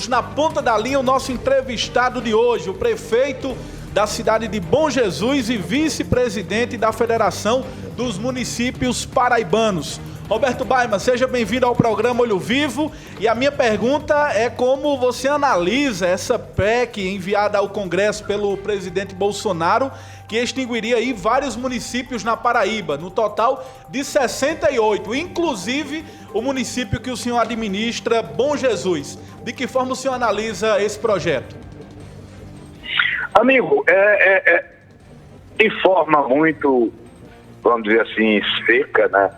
temos na ponta da linha o nosso entrevistado de hoje, o prefeito da cidade de Bom Jesus e vice-presidente da Federação dos Municípios Paraibanos. Roberto Baima, seja bem-vindo ao programa Olho Vivo. E a minha pergunta é como você analisa essa PEC enviada ao Congresso pelo presidente Bolsonaro, que extinguiria aí vários municípios na Paraíba, no total de 68, inclusive o município que o senhor administra, Bom Jesus. De que forma o senhor analisa esse projeto? Amigo, de forma muito, vamos dizer assim, seca, né?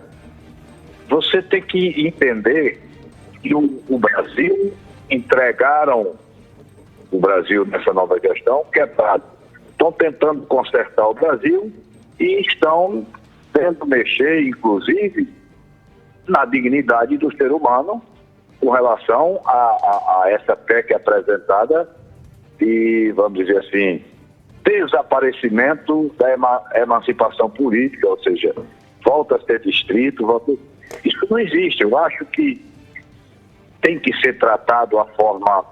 Você tem que entender que o Brasil, entregaram o Brasil nessa nova gestão, quebrado. Estão tentando consertar o Brasil e estão tentando mexer, inclusive, na dignidade do ser humano com relação a essa PEC apresentada de, vamos dizer assim, desaparecimento da emancipação política, ou seja, volta a ser distrito, Isso não existe. Eu acho que tem que ser tratado a forma,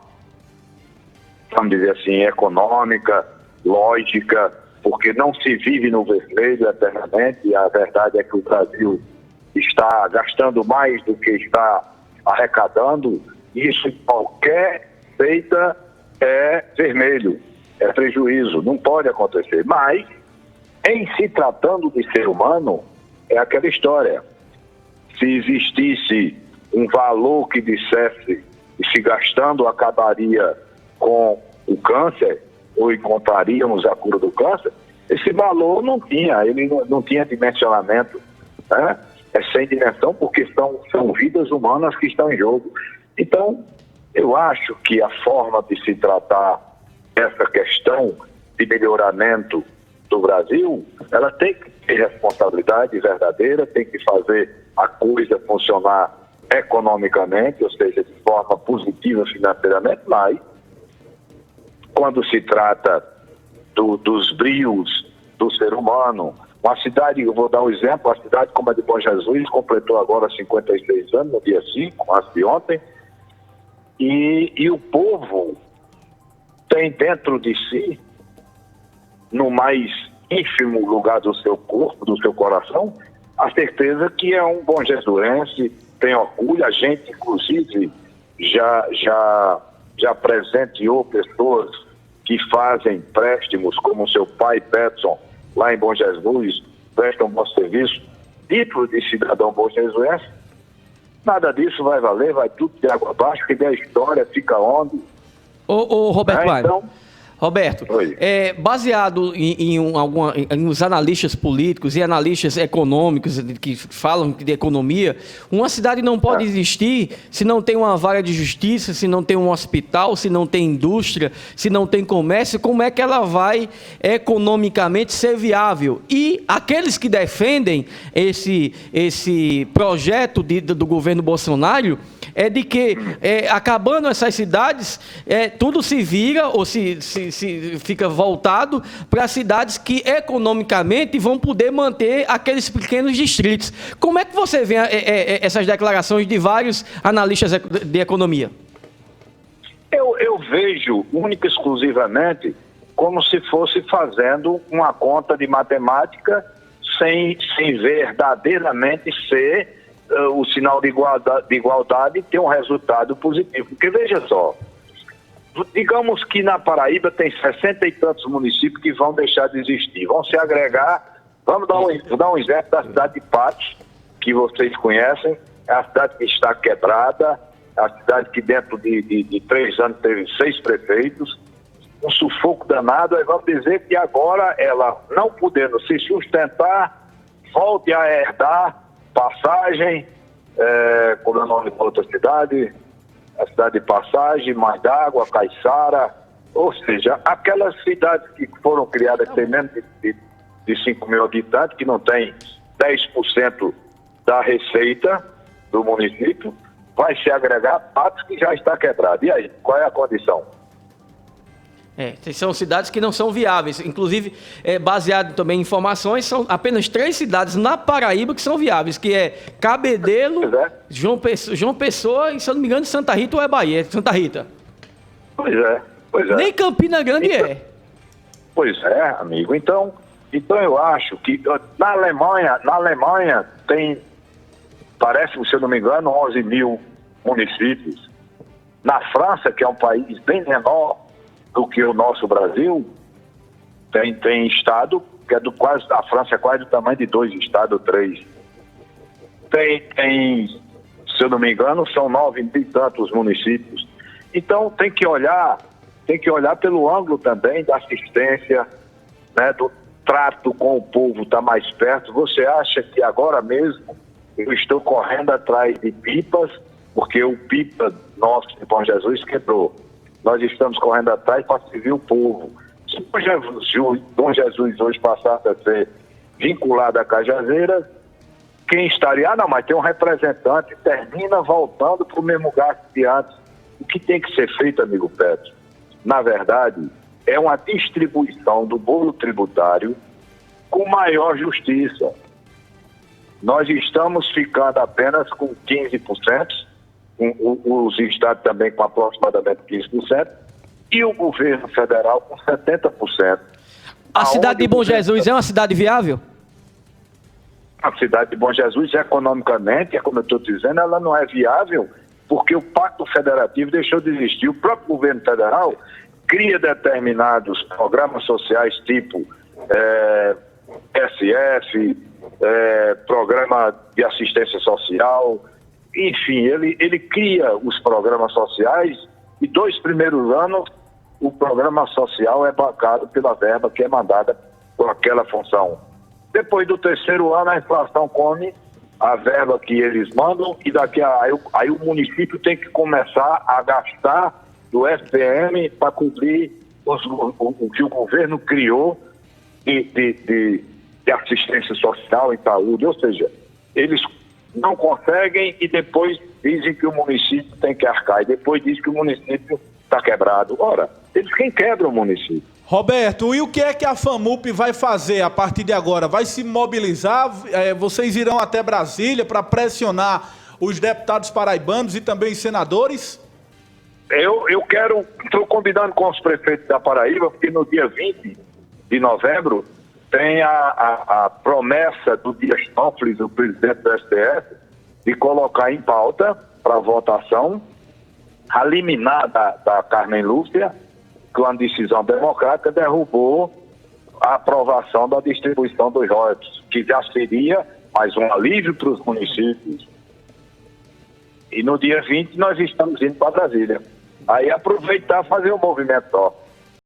vamos dizer assim, econômica, lógica, porque não se vive no vermelho eternamente, e a verdade é que o Brasil está gastando mais do que está arrecadando. Isso, qualquer feita, é vermelho, é prejuízo, não pode acontecer. Mas, em se tratando de ser humano, é aquela história. Se existisse um valor que dissesse que se gastando acabaria com o câncer, ou encontraríamos a cura do câncer, esse valor não tinha, ele não tinha dimensionamento, né? É sem dimensão porque são vidas humanas que estão em jogo. Então, eu acho que a forma de se tratar essa questão de melhoramento do Brasil, ela tem que ter responsabilidade verdadeira, tem que fazer a coisa funcionar economicamente, ou seja, de forma positiva financeiramente, mas quando se trata dos brios do ser humano, uma cidade, eu vou dar um exemplo, uma cidade como a de Bom Jesus completou agora 56 anos, no dia 5, antes de ontem, e o povo tem dentro de si, no mais ínfimo lugar do seu corpo, do seu coração, a certeza que é um bom jesuense, tem orgulho. A gente, inclusive, já presenteou pessoas que fazem empréstimos, como o seu pai, Peterson, lá em Bom Jesus, prestam bom serviço, título de cidadão bom jesuense. Nada disso vai valer, vai tudo de água abaixo, que a história fica onde? Ô Roberto Baima. Então, Roberto, baseado em uns analistas políticos e analistas econômicos que falam de economia, uma cidade não pode existir se não tem uma vara de justiça, se não tem um hospital, se não tem indústria, se não tem comércio. Como é que ela vai economicamente ser viável? E aqueles que defendem esse projeto do governo Bolsonaro é de que, acabando essas cidades, tudo se vira ou se fica voltado para cidades que economicamente vão poder manter aqueles pequenos distritos. Como é que você vê essas declarações de vários analistas de economia? Eu vejo única e exclusivamente como se fosse fazendo uma conta de matemática sem verdadeiramente ser o sinal de igualdade e ter um resultado positivo. Porque veja só, digamos que na Paraíba tem 60 e tantos municípios que vão deixar de existir, vão se agregar. Vamos dar um exemplo da cidade de Patos, que vocês conhecem, é a cidade que está quebrada, é a cidade que dentro de 3 anos teve 6 prefeitos, um sufoco danado. Aí vamos dizer que agora ela, não podendo se sustentar, volte a herdar Passagem, como é o nome da outra cidade? A cidade de Passagem, Mais d'Água, Caiçara, ou seja, aquelas cidades que foram criadas que tem menos de 5 mil habitantes, que não tem 10% da receita do município, vai se agregar a Patos, que já está quebrado. E aí, qual é a condição? São cidades que não são viáveis. Inclusive, baseado também em informações, são apenas 3 cidades na Paraíba que são viáveis, que é Cabedelo, João Pessoa e, se eu não me engano, Santa Rita ou é Bahia? Santa Rita. Pois é, pois é. Nem Campina Grande é. Pois é, amigo. Então eu acho que na Alemanha tem, parece, se eu não me engano, 11 mil municípios. Na França, que é um país bem menor do que o nosso Brasil, tem estado que é a França é quase do tamanho de 2 estados, 3. Tem, se eu não me engano, são 9 e tantos municípios. Então tem que olhar pelo ângulo também da assistência, né, do trato com o povo, está mais perto. Você acha que agora mesmo eu estou correndo atrás de pipas, porque o pipa nosso de Bom Jesus quebrou. Nós estamos correndo atrás para servir o povo. Se o Bom Jesus hoje passasse a ser vinculado a Cajazeiras, quem estaria? Não, mas tem um representante, termina voltando para o mesmo gasto de antes. O que tem que ser feito, amigo Petro? Na verdade, é uma distribuição do bolo tributário com maior justiça. Nós estamos ficando apenas com 15%, os estados também com aproximadamente 15%, e o governo federal com 70%. A cidade de Bom Jesus é uma cidade viável? A cidade de Bom Jesus, economicamente, como eu estou dizendo, ela não é viável, porque o Pacto Federativo deixou de existir. O próprio governo federal cria determinados programas sociais, tipo SF, programa de assistência social, enfim, ele cria os programas sociais e 2 primeiros anos o programa social é bancado pela verba que é mandada por aquela função. Depois do 3º ano a inflação come a verba que eles mandam e aí o município tem que começar a gastar do FPM para cumprir o que o governo criou de assistência social e saúde. Ou seja, eles não conseguem e depois dizem que o município tem que arcar. E depois dizem que o município está quebrado. Ora, eles quem quebra o município. Roberto, e o que é que a FAMUP vai fazer a partir de agora? Vai se mobilizar? Vocês irão até Brasília para pressionar os deputados paraibanos e também os senadores? Estou combinando com os prefeitos da Paraíba, porque no dia 20 de novembro tem a promessa do Dias Toffoli, o presidente do STF, de colocar em pauta para votação a liminar da Carmen Lúcia, que uma decisão democrática derrubou a aprovação da distribuição dos royalties, que já seria mais um alívio para os municípios. E no dia 20 nós estamos indo para Brasília. Aí aproveitar e fazer um movimento só.